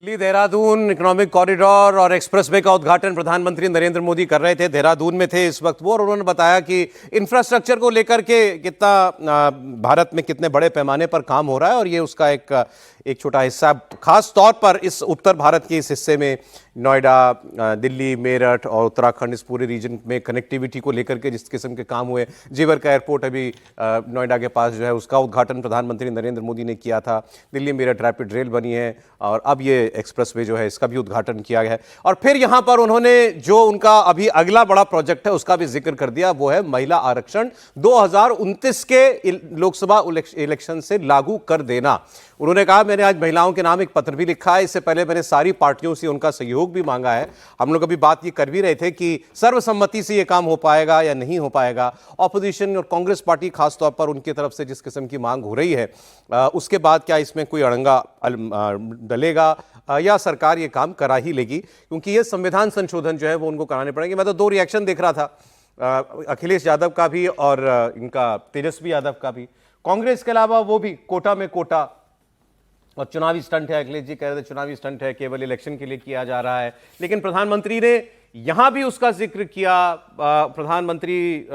Delhi Dehradun economic corridor और expressway का उद्घाटन प्रधानमंत्री नरेंद्र मोदी कर रहे थे। देहरादून में थे इस वक्त वो, और उन्होंने बताया कि इंफ्रास्ट्रक्चर को लेकर के कितना भारत में कितने बड़े पैमाने पर काम हो रहा है, और ये उसका एक छोटा हिस्सा, खास तौर पर इस उत्तर भारत के इस हिस्से में नोएडा, दिल्ली, मेरठ और उत्तराखंड, इस पूरे रीजन में कनेक्टिविटी को लेकर के जिस किस्म के काम हुए। जेवर का एयरपोर्ट अभी नोएडा के पास जो है, उसका उद्घाटन प्रधानमंत्री नरेंद्र मोदी ने किया था। दिल्ली मेरठ रैपिड रेल बनी है, और अब ये एक्सप्रेसवे जो है इसका भी उद्घाटन किया गया है। और फिर यहां पर उन्होंने जो उनका अभी अगला बड़ा प्रोजेक्ट है उसका भी जिक्र कर दिया, वो है महिला आरक्षण 2029 के लोकसभा इलेक्शन से लागू कर देना। उन्होंने कहा, मैंने आज महिलाओं के नाम एक पत्र भी लिखा है, इससे पहले मैंने सारी पार्टियों से उनका सहयोग भी मांगा है। हम लोग अभी बात ये कर भी रहे थे कि सर्वसम्मति से ये काम हो पाएगा या नहीं हो पाएगा। ऑपोजिशन और कांग्रेस पार्टी खासतौर पर उनकी तरफ से जिस किस्म की मांग हो रही है, उसके बाद क्या इसमें कोई अड़ंगा डलेगा या सरकार ये काम करा ही लेगी, क्योंकि ये संविधान संशोधन जो है वो उनको कराने पड़ेंगे। मैं तो दो रिएक्शन देख रहा था, अखिलेश यादव का भी और इनका तेजस्वी यादव का भी। कांग्रेस के अलावा वो भी कोटा में कोटा और चुनावी स्टंट है। अखिलेश जी कह रहे थे चुनावी स्टंट है, केवल इलेक्शन के लिए किया जा रहा है, लेकिन प्रधानमंत्री ने यहां भी उसका जिक्र किया। प्रधानमंत्री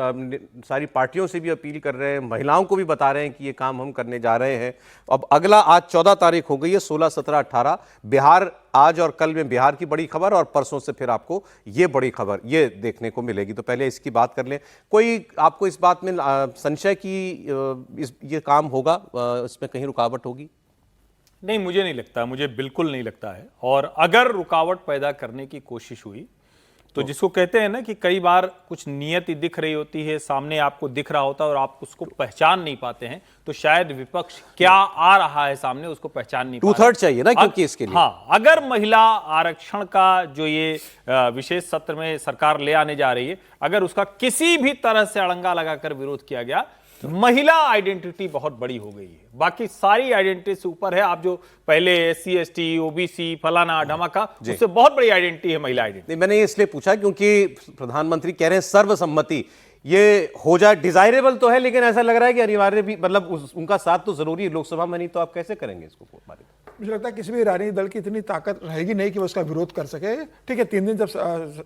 सारी पार्टियों से भी अपील कर रहे हैं, महिलाओं को भी बता रहे हैं कि ये काम हम करने जा रहे हैं। अब अगला, आज 14 तारीख हो गई है, 16, 17, 18 बिहार, आज और कल में बिहार की बड़ी खबर, और परसों से फिर आपको ये बड़ी खबर ये देखने को मिलेगी। तो पहले इसकी बात कर लें। कोई आपको इस बात में संशय कि ये काम होगा, इसमें कहीं रुकावट होगी? नहीं, मुझे नहीं लगता, मुझे बिल्कुल नहीं लगता है। और अगर रुकावट पैदा करने की कोशिश हुई तो जिसको कहते हैं ना कि कई बार कुछ नियति दिख रही होती है, सामने आपको दिख रहा होता है और आप उसको पहचान नहीं पाते हैं, तो शायद विपक्ष क्या आ रहा है सामने उसको पहचान नहीं पाता। 2/3 चाहिए ना, क्योंकि इसके लिए हाँ, अगर महिला आरक्षण का जो ये विशेष सत्र में सरकार ले आने जा रही है, अगर उसका किसी भी तरह से अड़ंगा लगाकर विरोध किया गया, महिला आइडेंटिटी बहुत बड़ी हो गई है, बाकी सारी आइडेंटिटी से ऊपर है। आप जो पहले SC ST OBC फलाना ढमाका, उससे बहुत बड़ी आइडेंटिटी है महिला आइडेंटिटी। मैंने ये इसलिए पूछा क्योंकि प्रधानमंत्री कह रहे हैं सर्वसम्मति ये हो जाए। डिजायरेबल तो है, लेकिन ऐसा लग रहा है कि अनिवार्य भी, मतलब उनका साथ तो जरूरी है लोकसभा में, नहीं तो आप कैसे करेंगे इसको? मुझे लगता है किसी भी राजनीतिक दल की इतनी ताकत रहेगी नहीं कि वो उसका विरोध कर सके। ठीक है, 3 दिन जब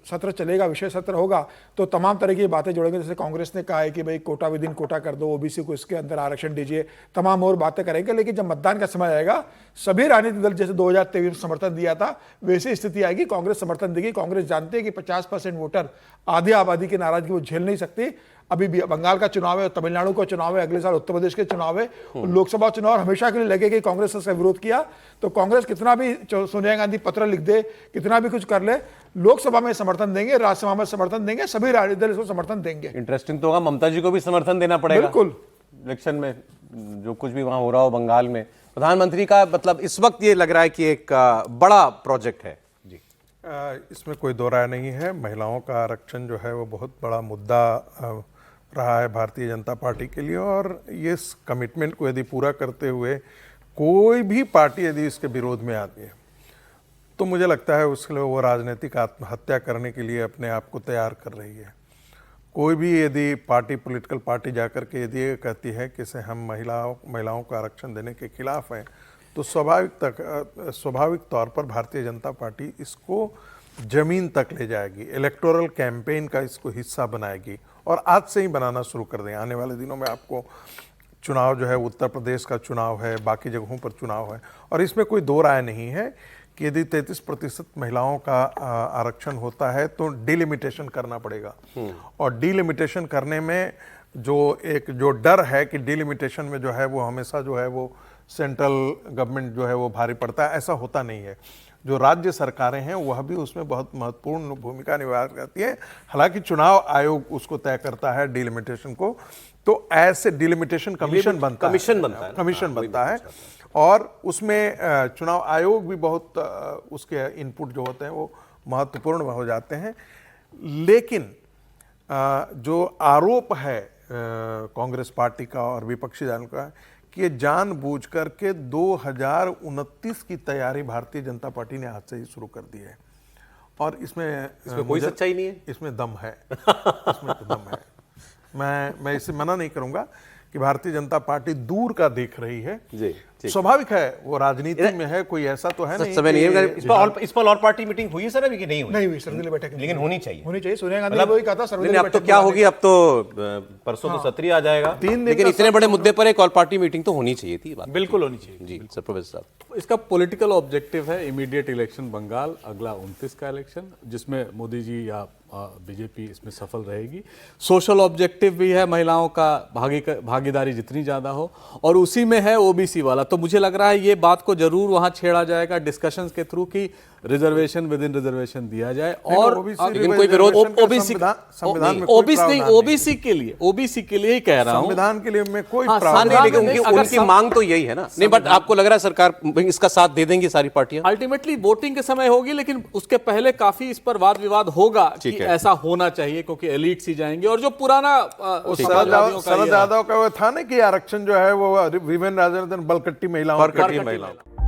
सत्र चलेगा, विशेष सत्र होगा, तो तमाम तरह की बातें जोड़ेंगे। जैसे कांग्रेस ने कहा है कि भाई कोटा विदिन कोटा कर दो, OBC को इसके अंदर आरक्षण दीजिए, तमाम और बातें करेंगे। लेकिन जब मतदान का समय आएगा, सभी राजनीतिक दल जैसे 2023 में समर्थन दिया था, वैसी स्थिति आएगी, कांग्रेस समर्थन देगी। कांग्रेस जानते हैं कि 50% वोटर, आधी आबादी की नाराजगी वो झेल नहीं सकती। अभी बंगाल का चुनाव है, तमिलनाडु का चुनाव है, अगले साल उत्तर प्रदेश के चुनाव है, लोकसभा चुनाव हमेशा के लिए लगे कि कांग्रेस ने इसका विरोध किया। तो कांग्रेस कितना भी सोनिया गांधी पत्र लिख दे, कितना भी कुछ कर ले, लोकसभा में समर्थन देंगे, राज्यसभा में समर्थन देंगे, सभी राजनीतिक दल इसको समर्थन देंगे। इंटरेस्टिंग तो होगा, ममता जी को भी समर्थन देना पड़ेगा बिल्कुल इलेक्शन में, जो कुछ भी वहां हो रहा हो बंगाल में। प्रधानमंत्री का मतलब इस वक्त ये लग रहा है कि एक बड़ा प्रोजेक्ट है जी। इसमें कोई दो राय नहीं है। महिलाओं का आरक्षण जो है वो बहुत बड़ा मुद्दा रहा है भारतीय जनता पार्टी के लिए, और ये इस कमिटमेंट को यदि पूरा करते हुए कोई भी पार्टी यदि इसके विरोध में आती है, तो मुझे लगता है उसके लिए वो राजनीतिक आत्महत्या करने के लिए अपने आप को तैयार कर रही है। कोई भी यदि पार्टी, पॉलिटिकल पार्टी जाकर के यदि ये कहती है कि से हम महिलाओं को आरक्षण देने के खिलाफ हैं, तो स्वाभाविक तौर पर भारतीय जनता पार्टी इसको जमीन तक ले जाएगी, इलेक्टोरल कैंपेन का इसको हिस्सा बनाएगी, और आज से ही बनाना शुरू कर दें। आने वाले दिनों में आपको चुनाव जो है, उत्तर प्रदेश का चुनाव है, बाकी जगहों पर चुनाव है, और इसमें कोई दो राय नहीं है कि यदि 33% महिलाओं का आरक्षण होता है तो डिलिमिटेशन करना पड़ेगा। और डिलिमिटेशन करने में जो डर है कि डिलिमिटेशन में जो है वो हमेशा जो है वो सेंट्रल गवर्नमेंट जो है वो भारी पड़ता है, ऐसा होता नहीं है। जो राज्य सरकारें हैं वह भी उसमें बहुत महत्वपूर्ण भूमिका निभा करती है। हालांकि चुनाव आयोग उसको तय करता है डिलिमिटेशन को, तो ऐसे डिलिमिटेशन कमीशन बनता है, और उसमें चुनाव आयोग भी बहुत उसके इनपुट जो होते हैं वो महत्वपूर्ण हो जाते हैं। लेकिन जो आरोप है कांग्रेस पार्टी का और विपक्षी दल का कि ये जानबूझ करके 2029 की तैयारी भारतीय जनता पार्टी ने आज से ही शुरू कर दी है, और इसमें कोई सच्चाई नहीं है, इसमें दम है। इसमें तो दम है। मैं इसे मना नहीं करूंगा कि भारतीय जनता पार्टी दूर का देख रही है। जी, जी। स्वाभाविक है, वो राजनीति में है, कोई ऐसा तो है नहीं समय नहीं है। कि- इस पर ऑल पार्टी मीटिंग हुई है सर अभी कि नहीं हुई? नहीं हुई सर्वदलीय बैठक लेकिन होनी चाहिए। होनी चाहिए। सोनिया गांधी ने वही कहा था नहीं, सर्वदलीय अब तो बैठक क्या बुलाने होगी, अब तो परसों तो सत्र ही आ जाएगा। 3 दिन लेकिन का इतने बड़े मुद्दे पर एक ऑल पार्टी मीटिंग तो होनी चाहिए थी। बात बिल्कुल होनी चाहिए। जी सर, प्रोफेसर साहब। इसका पॉलिटिकल ऑब्जेक्टिव है इमीडिएट इलेक्शन बंगाल, अगला 29 का इलेक्शन, जिसमें मोदी जी या बीजेपी इसमें सफल रहेगी। सोशल ऑब्जेक्टिव भी है, महिलाओं का भागीदारी जितनी ज़्यादा हो, और उसी में है ओबीसी वाला। तो मुझे लग रहा है ये बात को जरूर वहाँ छेड़ा जाएगा डिस्कशंस के थ्रू कि रिजर्वेशन विद इन रिजर्वेशन दिया जाए। और लेकिन कोई विरोध ओबीसी संविधान में ओबीसी के लिए ही कह रहा हूँ। संविधान के लिए में कोई हाँ, प्रावधान नहीं, लेकिन में उनकी अगर उनकी मांग तो यही है ना। नहीं, बट आपको लग रहा है सरकार इसका साथ दे देंगी सारी पार्टियां? अल्टीमेटली वोटिंग के समय होगी, लेकिन उसके पहले काफी इस पर वाद विवाद होगा कि ठीक है। ऐसा होना चाहिए, क्योंकि एलिट्स ही जाएंगे। और जो पुराना शरद यादव का वो था ना कि आरक्षण जो है वो विमेन राजनीति बलकट्टी महिलाओं बलकट्टी महिलाओं।